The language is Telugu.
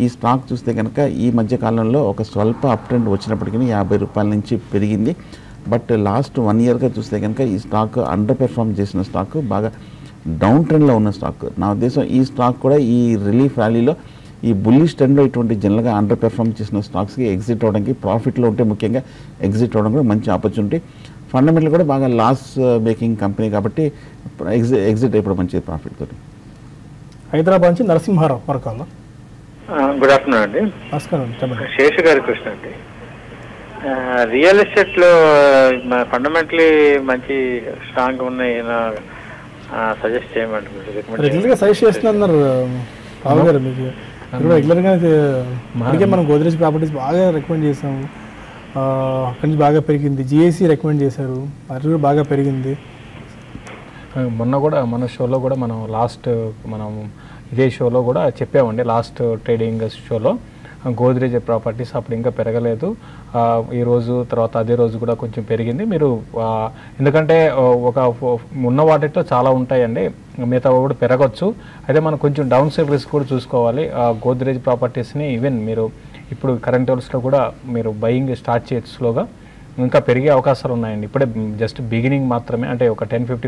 ఈ స్టాక్ చూస్తే కనుక ఈ మధ్య కాలంలో ఒక స్వల్ప అప్ ట్రెండ్ వచ్చినప్పటికీ 50 రూపాయల నుంచి పెరిగింది. బట్ లాస్ట్ 1 ఇయర్గా చూస్తే కనుక ఈ స్టాక్ అండర్ పెర్ఫార్మ్ చేసిన స్టాక్, బాగా డౌన్ ట్రెండ్లో ఉన్న స్టాక్. నా ఉద్దేశం ఈ స్టాక్ కూడా ఈ రిలీఫ్ ర్యాలీలో ఈ బుల్లిష్ ట్రెండ్లో ఇటువంటి జనరల్గా అండర్ పెర్ఫార్మ్ చేసిన స్టాక్స్కి ఎగ్జిట్ అవ్వడానికి, ప్రాఫిట్లో ఉంటే ముఖ్యంగా ఎగ్జిట్ అవ్వడం కూడా మంచి ఆపర్చునిటీ. ఫండమెంటల్ కూడా బాగా లాస్ మేకింగ్ కంపెనీ కాబట్టి ఎగ్జిట్ అయిపోవడం మంచిది ప్రాఫిట్ తోటి. హైదరాబాద్ నుంచి నరసింహారావు మరొక గుడ్ ఆఫ్టర్నూన్ అండి. నమస్కారం. శేషు గారి కృష్ణ అండి. రియల్ ఎస్టేట్లో ఫండమెంటలీ మంచి స్ట్రాంగ్ ఉన్నాయి, సజెస్ట్ చేయమంటారు. రెగ్యులర్గా సజెస్ట్ చేస్తున్నారు రావు గారు. మీకు రెగ్యులర్గా అందుకే మనం గోద్రేజ్ ప్రాపర్టీస్ బాగా రికమెండ్ చేసాము. అక్కడి నుంచి బాగా పెరిగింది. జిఐసి రికమెండ్ చేశారు, అది కూడా బాగా పెరిగింది. మొన్న కూడా మన షోలో కూడా మనం ఇదే షోలో కూడా చెప్పామండి. లాస్ట్ ట్రేడింగ్ షోలో గోద్రేజ్ ప్రాపర్టీస్ అప్పుడు ఇంకా పెరగలేదు. ఈరోజు తర్వాత అదే రోజు కూడా కొంచెం పెరిగింది. మీరు ఎందుకంటే ఒక ఉన్న వాటిలో చాలా ఉంటాయండి, మిగతా కూడా పెరగచ్చు. అయితే మనం కొంచెం డౌన్ సైడ్ రిస్క్ కూడా చూసుకోవాలి. గోద్రేజ్ ప్రాపర్టీస్ని ఈవెన్ మీరు ఇప్పుడు కరెంట్ లెవెల్స్లో కూడా మీరు బయింగ్ స్టార్ట్ చేయొచ్చు. స్లోగా ఇంకా పెరిగే అవకాశాలు ఉన్నాయండి. ఇప్పుడే జస్ట్ బిగినింగ్ మాత్రమే, అంటే ఒక 10-15